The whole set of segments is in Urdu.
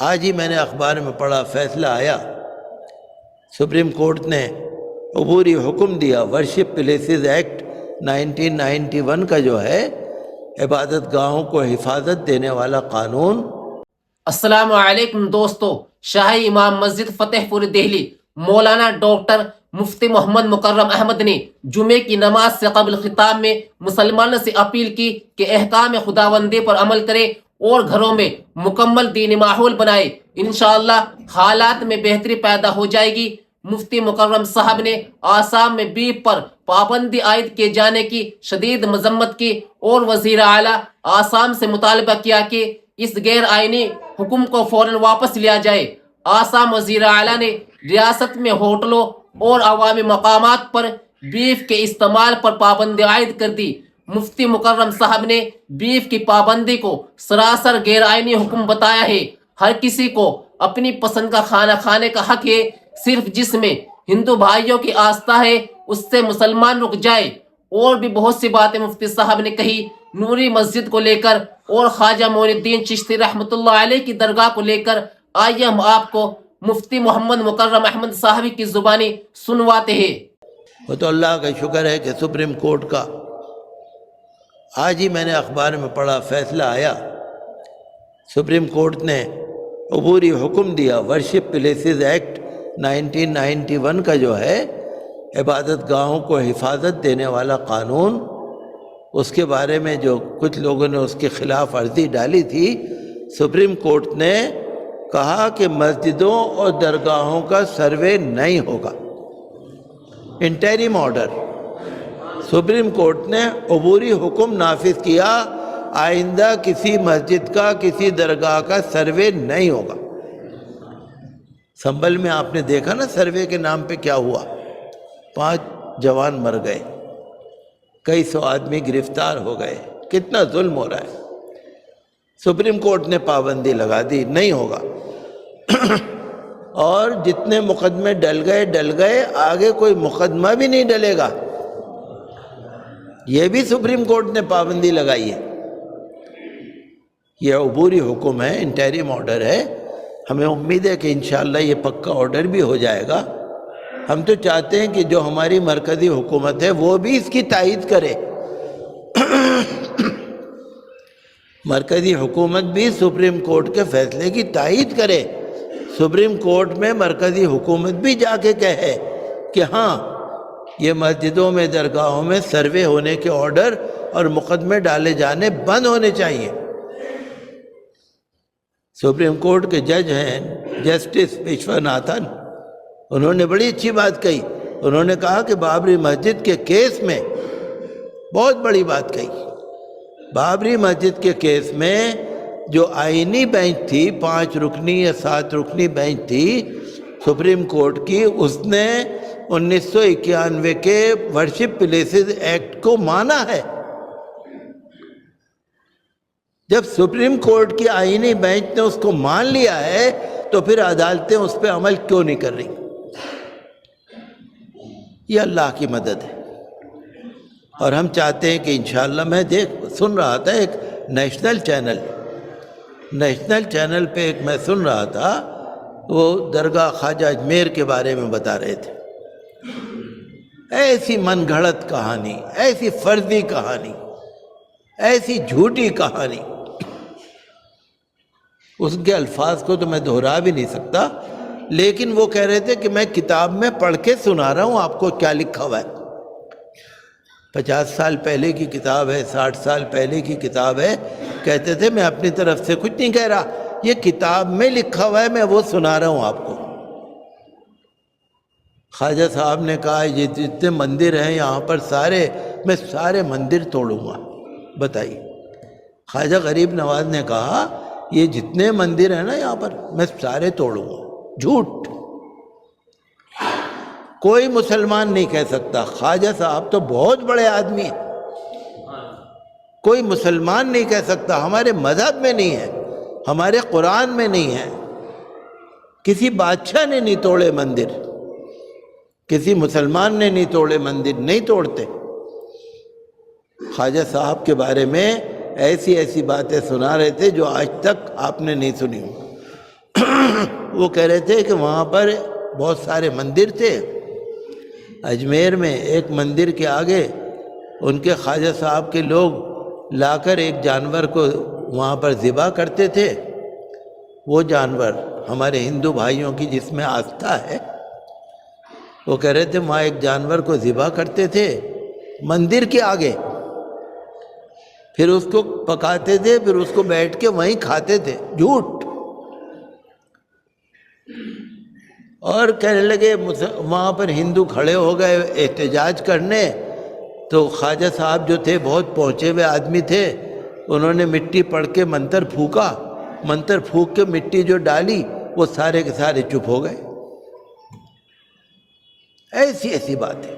آج ہی میں نے اخبار میں پڑھا، فیصلہ آیا، سپریم کورٹ نے عبوری حکم دیا، ورشپ پلیسز ایکٹ 1991 کا جو ہے عبادت گاہوں کو حفاظت دینے والا قانون۔ السلام علیکم دوستو، شاہی امام مسجد فتح پور دہلی مولانا ڈاکٹر مفتی محمد مکرم احمد نے جمعے کی نماز سے قبل خطاب میں مسلمانوں سے اپیل کی کہ احکام خداوندی پر عمل کرے اور گھروں میں مکمل دینی ماحول بنائے، انشاءاللہ حالات میں بہتری پیدا ہو جائے گی۔ مفتی مکرم صاحب نے آسام میں بیف پر پابندی عائد کیے جانے کی شدید مذمت کی اور وزیر اعلیٰ آسام سے مطالبہ کیا کہ اس غیر آئینی حکم کو فوراً واپس لیا جائے۔ آسام وزیر اعلیٰ نے ریاست میں ہوٹلوں اور عوامی مقامات پر بیف کے استعمال پر پابندی عائد کر دی۔ مفتی مکرم صاحب نے بیف کی پابندی کو سراسر غیر آئینی حکم بتایا ہے۔ ہر کسی کو اپنی پسند کا کھانا کھانے کا حق ہے، صرف جس میں ہندو بھائیوں کی آستھا ہے اس سے مسلمان رک جائے۔ اور بھی بہت سی باتیں مفتی صاحب نے کہی۔ نوری مسجد کو لے کر اور خواجہ معین الدین چشتی رحمۃ اللہ علیہ کی درگاہ کو لے کر آئیے ہم آپ کو مفتی محمد مکرم احمد صاحب کی زبانی سنواتے ہیں۔ وہ تو اللہ کا شکر ہے کہ سپریم کورٹ کا آج ہی میں نے اخبار میں پڑھا، فیصلہ آیا، سپریم کورٹ نے عبوری حکم دیا، ورشپ پلیسز ایکٹ 1991 کا جو ہے عبادت گاہوں کو حفاظت دینے والا قانون، اس کے بارے میں جو کچھ لوگوں نے اس کے خلاف عرضی ڈالی تھی، سپریم کورٹ نے کہا کہ مسجدوں اور درگاہوں کا سروے نہیں ہوگا۔ انٹرم آرڈر، سپریم کورٹ نے عبوری حکم نافذ کیا، آئندہ کسی مسجد کا کسی درگاہ کا سروے نہیں ہوگا۔ سنبل میں آپ نے دیکھا نا سروے کے نام پہ کیا ہوا، 5 جوان مر گئے، کئی سو آدمی گرفتار ہو گئے، کتنا ظلم ہو رہا ہے۔ سپریم کورٹ نے پابندی لگا دی، نہیں ہوگا۔ اور جتنے مقدمے ڈل گئے، آگے کوئی مقدمہ بھی نہیں ڈلے گا، یہ بھی سپریم کورٹ نے پابندی لگائی ہے۔ یہ عبوری حکم ہے، انٹرم آرڈر ہے، ہمیں امید ہے کہ انشاءاللہ یہ پکا آرڈر بھی ہو جائے گا۔ ہم تو چاہتے ہیں کہ جو ہماری مرکزی حکومت ہے وہ بھی اس کی تائید کرے، مرکزی حکومت بھی سپریم کورٹ کے فیصلے کی تائید کرے، سپریم کورٹ میں مرکزی حکومت بھی جا کے کہے کہ ہاں یہ مسجدوں میں درگاہوں میں سروے ہونے کے آرڈر اور مقدمے ڈالے جانے بند ہونے چاہیے۔ سپریم کورٹ کے جج ہیں جسٹس وشواناتھن، انہوں نے بڑی اچھی بات کہی، انہوں نے کہا کہ بابری مسجد کے کیس میں بہت بڑی بات کہی، بابری مسجد کے کیس میں جو آئینی بینچ تھی، 5 رکنی یا 7 رکنی بینچ تھی سپریم کورٹ کی، اس نے 1991 کے ورشپ پلیسز ایکٹ کو مانا ہے۔ جب سپریم کورٹ کی آئینی بینچ نے اس کو مان لیا ہے تو پھر عدالتیں اس پہ عمل کیوں نہیں کر رہی؟ یہ اللہ کی مدد ہے، اور ہم چاہتے ہیں کہ انشاءاللہ، میں سن رہا تھا ایک نیشنل چینل پہ میں سن رہا تھا، وہ درگاہ خواجہ اجمیر کے بارے میں بتا رہے تھے، ایسی من گھڑت کہانی، ایسی فرضی کہانی، ایسی جھوٹی کہانی، اس کے الفاظ کو تو میں دہرا بھی نہیں سکتا، لیکن وہ کہہ رہے تھے کہ میں کتاب میں پڑھ کے سنا رہا ہوں آپ کو کیا لکھا ہوا ہے، 50 سال پہلے کی کتاب ہے، 60 سال پہلے کی کتاب ہے، کہتے تھے میں اپنی طرف سے کچھ نہیں کہہ رہا، یہ کتاب میں لکھا ہوا ہے، میں وہ سنا رہا ہوں آپ کو۔ خواجہ صاحب نے کہا یہ جتنے مندر ہیں یہاں پر میں سارے مندر توڑوں گا، بتائیے۔ خواجہ غریب نواز نے کہا یہ جتنے مندر ہیں نا یہاں پر میں سارے توڑوں گا، جھوٹ، کوئی مسلمان نہیں کہہ سکتا۔ خواجہ صاحب تو بہت بڑے آدمی ہیں، کوئی مسلمان نہیں کہہ سکتا، ہمارے مذہب میں نہیں ہے، ہمارے قرآن میں نہیں ہے، کسی بادشاہ نے نہیں توڑے مندر، کسی مسلمان نے نہیں توڑے مندر، نہیں توڑتے۔ خواجہ صاحب کے بارے میں ایسی ایسی باتیں سنا رہے تھے جو آج تک آپ نے نہیں سنی ہوں۔ وہ کہہ رہے تھے کہ وہاں پر بہت سارے مندر تھے. اجمیر میں ایک مندر کے آگے ان کے خواجہ صاحب کے لوگ لا کر ایک جانور کو وہاں پر ذبح کرتے تھے. وہ جانور ہمارے ہندو بھائیوں کی جس میں آستھا ہے، وہ کہہ رہے تھے وہاں ایک جانور کو ذبح کرتے تھے مندر کے آگے، پھر اس کو پکاتے تھے، پھر اس کو بیٹھ کے وہیں کھاتے تھے. جھوٹ. اور کہنے لگے وہاں پر ہندو کھڑے ہو گئے احتجاج کرنے، تو خواجہ صاحب جو تھے بہت پہنچے ہوئے آدمی تھے، انہوں نے مٹی پڑھ کے منتر پھونکا، منتر پھونک کے مٹی جو ڈالی وہ سارے کے سارے چپ ہو گئے. ایسی باتیں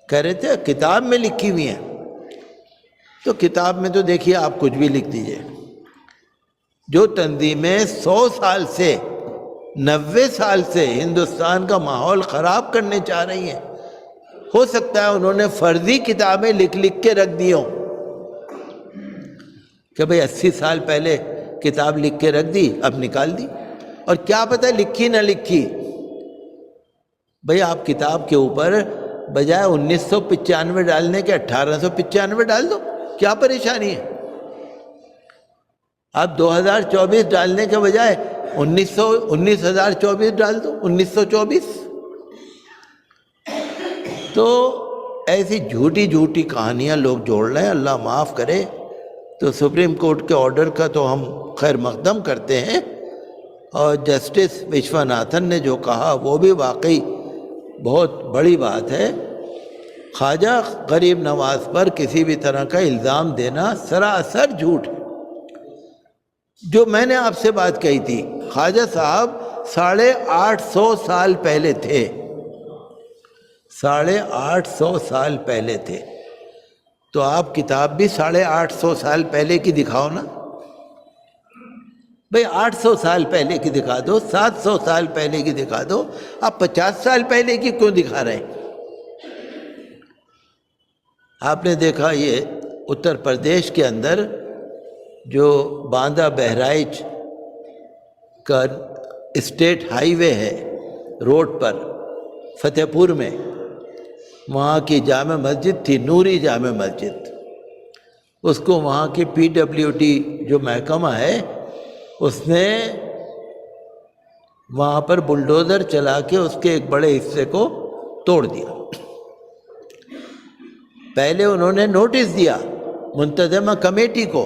کہہ رہے تھے کتاب میں لکھی ہوئی ہیں. تو کتاب میں تو دیکھیے آپ کچھ بھی لکھ دیجئے. جو تنظیمیں 100 سال سے 90 سال سے ہندوستان کا ماحول خراب کرنے چاہ رہی ہیں، ہو سکتا ہے انہوں نے فرضی کتابیں لکھ کے رکھ دی ہوں کہ بھئی 80 سال پہلے کتاب لکھ کے رکھ دی، اب نکال دی، اور کیا پتہ لکھی نہ لکھی. بھئی آپ کتاب کے اوپر بجائے 1995 ڈالنے کے 1895 ڈال دو، کیا پریشانی ہے؟ آپ 2024 ڈالنے کے بجائے 19,024 ڈال دو، 1924. تو ایسی جھوٹی کہانیاں لوگ جوڑ رہے ہیں، اللہ معاف کرے. تو سپریم کورٹ کے آرڈر کا تو ہم خیر مقدم کرتے ہیں، اور جسٹس وشواناتھن نے جو کہا وہ بھی واقعی بہت بڑی بات ہے. خواجہ غریب نواز پر کسی بھی طرح کا الزام دینا سراسر جھوٹ. جو میں نے آپ سے بات کہی تھی، خواجہ صاحب 850 سال پہلے تھے، 850 سال پہلے تھے. تو آپ کتاب بھی 850 سال پہلے کی دکھاؤ نا. بھئی 800 سال پہلے کی دکھا دو، 700 سال پہلے کی دکھا دو، آپ 50 سال پہلے کی کیوں دکھا رہے ہیں؟ آپ نے دیکھا یہ اتر پردیش کے اندر جو باندہ بہرائچ کا اسٹیٹ ہائی وے ہے، روڈ پر فتح پور میں، وہاں کی جامع مسجد تھی، نوری جامع مسجد. اس کو وہاں کی PWD جو محکمہ ہے اس نے وہاں پر بلڈوزر چلا کے اس کے ایک بڑے حصے کو توڑ دیا. پہلے انہوں نے نوٹس دیا منتظمہ کمیٹی کو،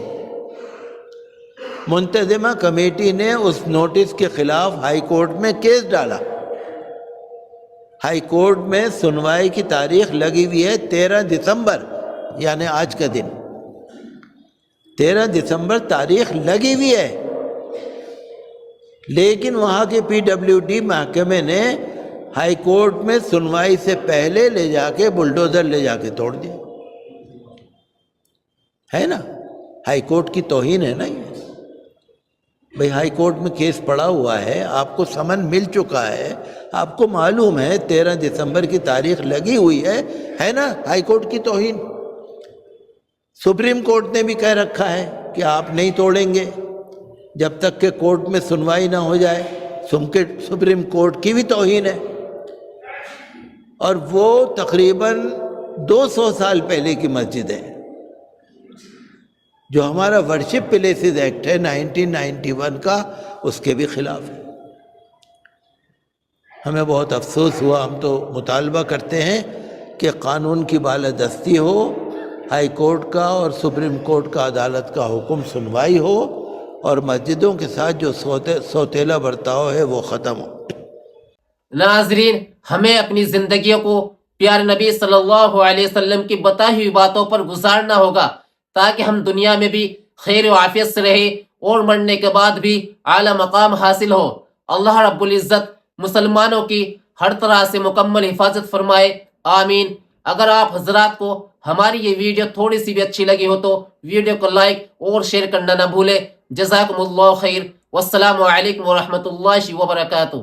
منتظمہ کمیٹی نے اس نوٹس کے خلاف ہائی کورٹ میں کیس ڈالا. ہائی کورٹ میں سنوائی کی تاریخ لگی ہوئی ہے 13 دسمبر، یعنی آج کا دن 13 دسمبر تاریخ لگی ہوئی ہے. لیکن وہاں کے PWD محکمے نے ہائی کورٹ میں سنوائی سے پہلے لے جا کے بلڈوزر لے جا کے توڑ دیا. ہے نا، ہائی کورٹ کی توہین ہے نا یہ. بھئی ہائی کورٹ میں کیس پڑا ہوا ہے، آپ کو سمن مل چکا ہے، آپ کو معلوم ہے 13 دسمبر کی تاریخ لگی ہوئی ہے نا. ہائی کورٹ کی توہین. سپریم کورٹ نے بھی کہہ رکھا ہے کہ آپ نہیں توڑیں گے جب تک کہ کورٹ میں سنوائی نہ ہو جائے. سپریم کورٹ کی بھی توہین ہے. اور وہ تقریباً 200 سال پہلے کی مسجد ہے. جو ہمارا ورشپ پلیسز ایکٹ ہے 1991 کا، اس کے بھی خلاف ہے. ہمیں بہت افسوس ہوا. ہم تو مطالبہ کرتے ہیں کہ قانون کی بالادستی ہو، ہائی کورٹ کا اور سپریم کورٹ کا عدالت کا حکم سنوائی ہو، اور مسجدوں کے ساتھ جو سوتیلا برتاؤ ہے وہ ختم ہو. ناظرین، ہمیں اپنی زندگیوں کو پیارے نبی صلی اللہ علیہ وسلم کی بتائی ہوئی باتوں پر گزارنا ہوگا، تاکہ ہم دنیا میں بھی خیر و عافیت سے رہیں اور مرنے کے بعد بھی اعلیٰ مقام حاصل ہو. اللہ رب العزت مسلمانوں کی ہر طرح سے مکمل حفاظت فرمائے، آمین. اگر آپ حضرات کو ہماری یہ ویڈیو تھوڑی سی بھی اچھی لگی ہو تو ویڈیو کو لائک اور شیئر کرنا نہ بھولیں. جزاکم اللہ خیر، والسلام علیکم ورحمۃ اللہ وبرکاتہ.